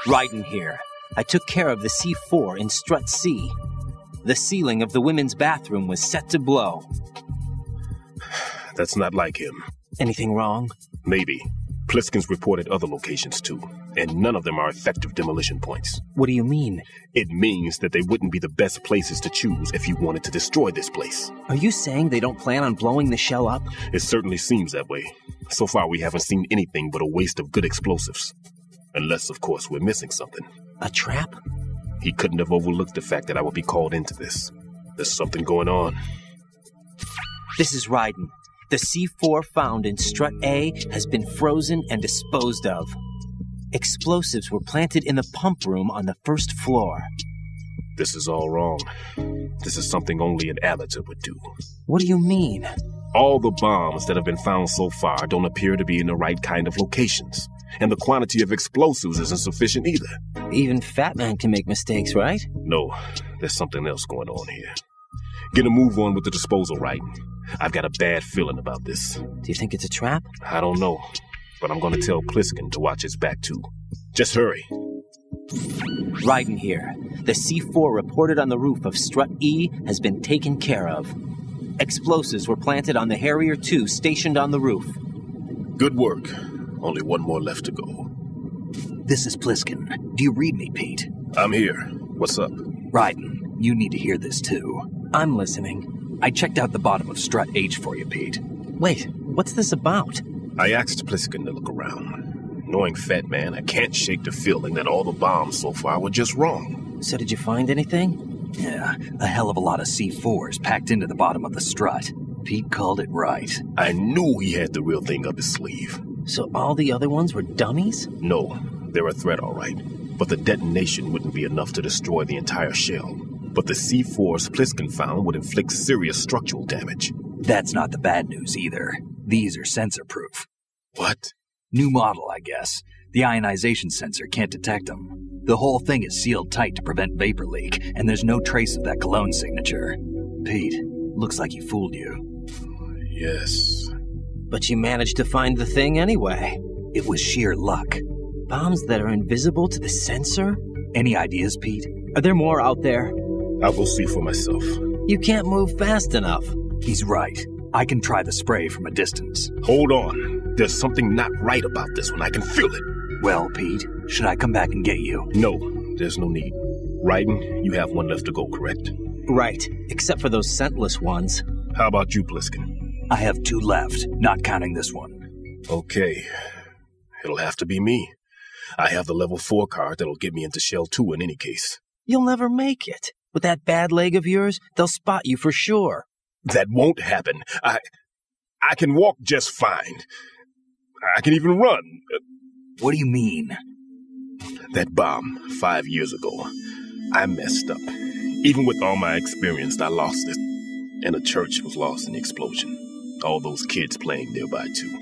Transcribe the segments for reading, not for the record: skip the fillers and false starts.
Raiden here. I took care of the C4 in Strut C. The ceiling of the women's bathroom was set to blow. That's not like him. Anything wrong? Maybe. Pliskin's reported other locations too, and none of them are effective demolition points. What do you mean? It means that they wouldn't be the best places to choose if you wanted to destroy this place. Are you saying they don't plan on blowing the shell up? It certainly seems that way. So far we haven't seen anything but a waste of good explosives. Unless, of course, we're missing something. A trap? He couldn't have overlooked the fact that I would be called into this. There's something going on. This is Raiden. The C4 found in Strut A has been frozen and disposed of. Explosives were planted in the pump room on the first floor. This is all wrong. This is something only an amateur would do. What do you mean? All the bombs that have been found so far don't appear to be in the right kind of locations. And the quantity of explosives isn't sufficient either. Even Fatman can make mistakes, right? No, there's something else going on here. Get a move on with the disposal, Raiden. I've got a bad feeling about this. Do you think it's a trap? I don't know, but I'm going to tell Pliskin to watch his back too. Just hurry. Raiden here. The C4 reported on the roof of Strut E has been taken care of. Explosives were planted on the Harrier 2 stationed on the roof. Good work. Only one more left to go. This is Pliskin. Do you read me, Pete? I'm here. What's up? Raiden, you need to hear this too. I'm listening. I checked out the bottom of Strut H for you, Pete. Wait, what's this about? I asked Pliskin to look around. Knowing Fatman, I can't shake the feeling that all the bombs so far were just wrong. So did you find anything? Yeah, a hell of a lot of C4s packed into the bottom of the strut. Pete called it right. I knew he had the real thing up his sleeve. So all the other ones were dummies? No, they're a threat, all right. But the detonation wouldn't be enough to destroy the entire shell. But the C4s Pliskin found would inflict serious structural damage. That's not the bad news either. These are sensor-proof. What? New model, I guess. The ionization sensor can't detect them. The whole thing is sealed tight to prevent vapor leak, and there's no trace of that cologne signature. Pete, looks like he fooled you. Yes. But you managed to find the thing anyway. It was sheer luck. Bombs that are invisible to the sensor? Any ideas, Pete? Are there more out there? I'll go see for myself. You can't move fast enough. He's right. I can try the spray from a distance. Hold on. There's something not right about this one. I can feel it. Well, Pete, should I come back and get you? No, there's no need. Raiden, you have one left to go, correct? Right, except for those scentless ones. How about you, Pliskin? I have 2 left, not counting this one. Okay. It'll have to be me. I have the level 4 card that'll get me into Shell 2 in any case. You'll never make it. With that bad leg of yours, they'll spot you for sure. That won't happen. I can walk just fine. I can even run. What do you mean? That bomb 5 years ago, I messed up. Even with all my experience, I lost it. And the church was lost in the explosion. All those kids playing nearby, too.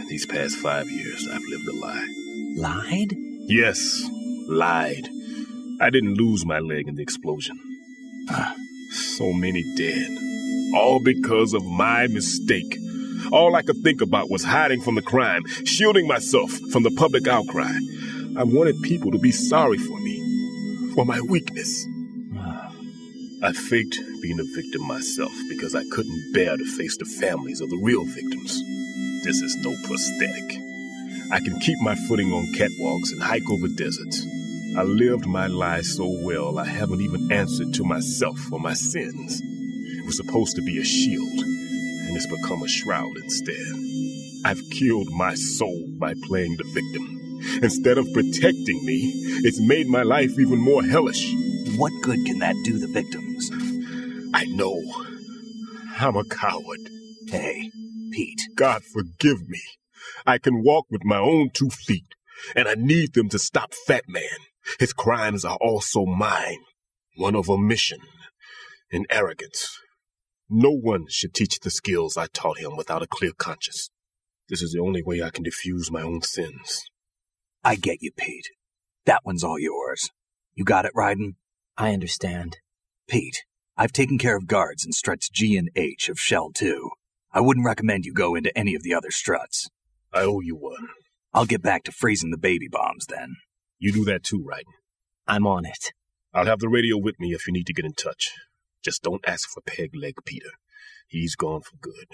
These past 5 years, I've lived a lie. Lied? Yes, lied. I didn't lose my leg in the explosion. So many dead. All because of my mistake. All I could think about was hiding from the crime, shielding myself from the public outcry. I wanted people to be sorry for me, for my weakness. I faked being a victim myself because I couldn't bear to face the families of the real victims. This is no prosthetic. I can keep my footing on catwalks and hike over deserts. I lived my lie so well I haven't even answered to myself for my sins. It was supposed to be a shield, and it's become a shroud instead. I've killed my soul by playing the victim. Instead of protecting me, it's made my life even more hellish. What good can that do the victims? I know. I'm a coward. Hey, Pete. God forgive me. I can walk with my own 2 feet, and I need them to stop Fatman. His crimes are also mine. One of omission and arrogance. No one should teach the skills I taught him without a clear conscience. This is the only way I can diffuse my own sins. I get you, Pete. That one's all yours. You got it, Raiden? I understand. Pete, I've taken care of guards in struts G and H of Shell 2. I wouldn't recommend you go into any of the other struts. I owe you one. I'll get back to freezing the baby bombs then. You do that too, right? I'm on it. I'll have the radio with me if you need to get in touch. Just don't ask for Peg Leg Peter. He's gone for good.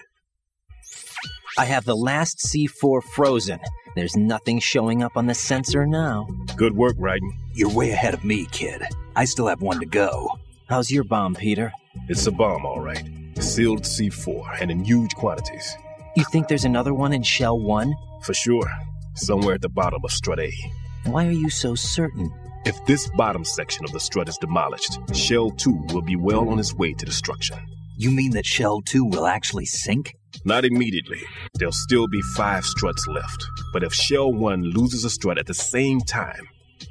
I have the last C4 frozen. There's nothing showing up on the sensor now. Good work, Raiden. You're way ahead of me, kid. I still have one to go. How's your bomb, Peter? It's a bomb, all right. Sealed C4, and in huge quantities. You think there's another one in Shell 1? For sure. Somewhere at the bottom of Strut A. Why are you so certain? If this bottom section of the strut is demolished, Shell 2 will be well on its way to destruction. You mean that Shell 2 will actually sink? Not immediately. There'll still be 5 struts left. But if Shell 1 loses a strut at the same time,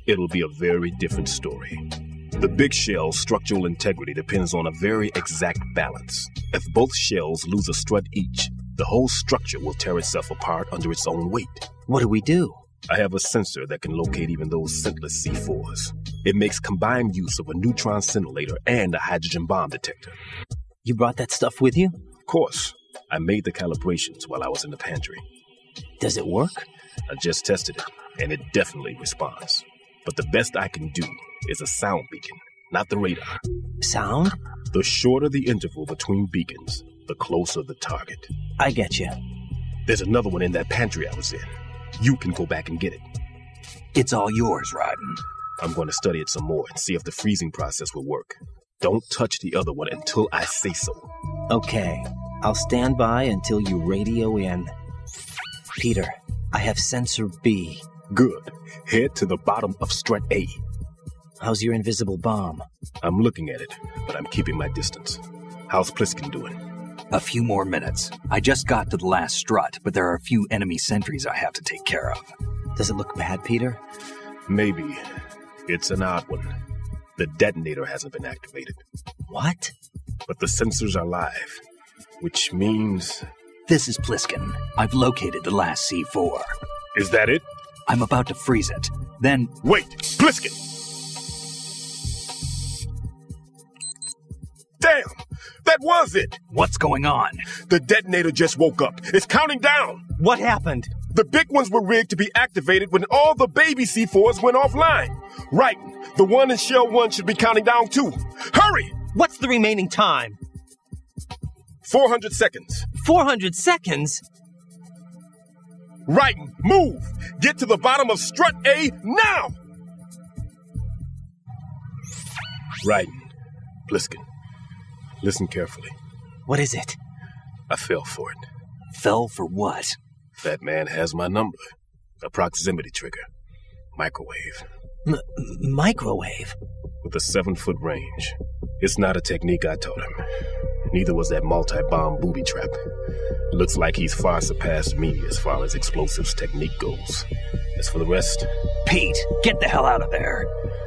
it'll be a very different story. The big shell's structural integrity depends on a very exact balance. If both shells lose a strut each, the whole structure will tear itself apart under its own weight. What do we do? I have a sensor that can locate even those scentless C4s. It makes combined use of a neutron scintillator and a hydrogen bomb detector. You brought that stuff with you? Of course. I made the calibrations while I was in the pantry. Does it work? I just tested it, and it definitely responds. But the best I can do is a sound beacon, not the radar. Sound? The shorter the interval between beacons, the closer the target. I get you. There's another one in that pantry I was in. You can go back and get it. It's all yours, Raiden. I'm going to study it some more and see if the freezing process will work. Don't touch the other one until I say so. Okay. I'll stand by until you radio in. Peter, I have sensor B. Good. Head to the bottom of Strut A. How's your invisible bomb? I'm looking at it, but I'm keeping my distance. How's Pliskin doing? A few more minutes. I just got to the last strut, but there are a few enemy sentries I have to take care of. Does it look bad, Peter? Maybe. It's an odd one. The detonator hasn't been activated. What? But the sensors are live, which means... This is Pliskin. I've located the last C4. Is that it? I'm about to freeze it. Then... Wait! Pliskin! Damn! That was it! What's going on? The detonator just woke up. It's counting down! What happened? The big ones were rigged to be activated when all the baby C4s went offline. Right. The one in Shell 1 should be counting down too. Hurry! What's the remaining time? 400 seconds. 400 seconds? Right. Move! Get to the bottom of Strut A now! Right. Pliskin. Listen carefully. What is it? I fell for it. Fell for what? That man has my number. A proximity trigger. Microwave. Microwave? With a 7-foot range. It's not a technique I taught him. Neither was that multi-bomb booby trap. Looks like he's far surpassed me as far as explosives technique goes. As for the rest... Pete, get the hell out of there.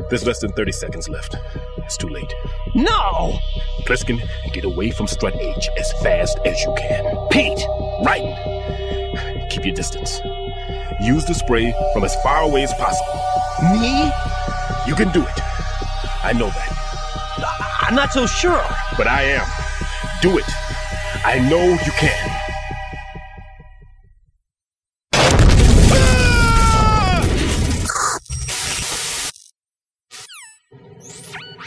There's less than 30 seconds left. It's too late. No! Pliskin, get away from Strut H as fast as you can. Pete! Right! Keep your distance. Use the spray from as far away as possible. Me? You can do it. I know that. I'm not so sure. But I am. Do it. I know you can.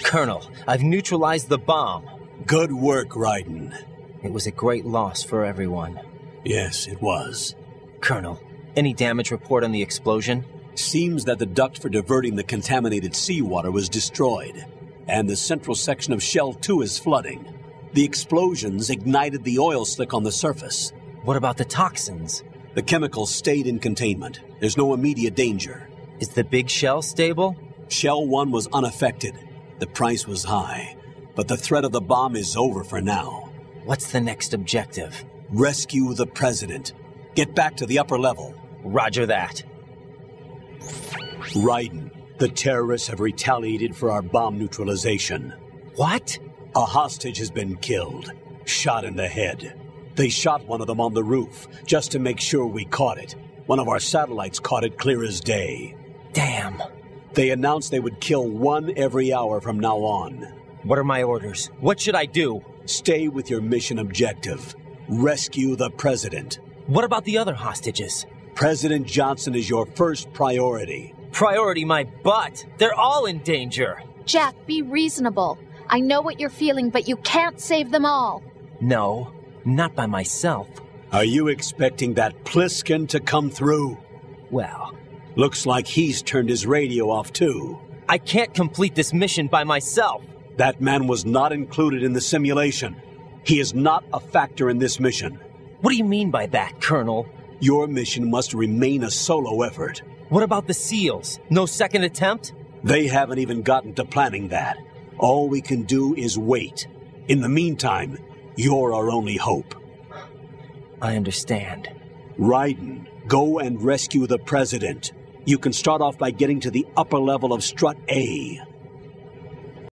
Colonel, I've neutralized the bomb. Good work, Raiden. It was a great loss for everyone. Yes, it was. Colonel, any damage report on the explosion? Seems that the duct for diverting the contaminated seawater was destroyed, and the central section of Shell 2 is flooding. The explosions ignited the oil slick on the surface. What about the toxins? The chemicals stayed in containment. There's no immediate danger. Is the big shell stable? Shell 1 was unaffected. The price was high, but the threat of the bomb is over for now. What's the next objective? Rescue the president. Get back to the upper level. Roger that. Raiden, the terrorists have retaliated for our bomb neutralization. What? A hostage has been killed, shot in the head. They shot one of them on the roof, just to make sure we caught it. One of our satellites caught it clear as day. Damn. They announced they would kill one every hour from now on. What are my orders? What should I do? Stay with your mission objective. Rescue the president. What about the other hostages? President Johnson is your first priority. Priority my butt. They're all in danger. Jack, be reasonable. I know what you're feeling, but you can't save them all. No, not by myself. Are you expecting that Pliskin to come through? Well, looks like he's turned his radio off too. I can't complete this mission by myself. That man was not included in the simulation. He is not a factor in this mission. What do you mean by that, Colonel? Your mission must remain a solo effort. What about the SEALs? No second attempt? They haven't even gotten to planning that. All we can do is wait. In the meantime, you're our only hope. I understand. Raiden, go and rescue the President. You can start off by getting to the upper level of Strut A.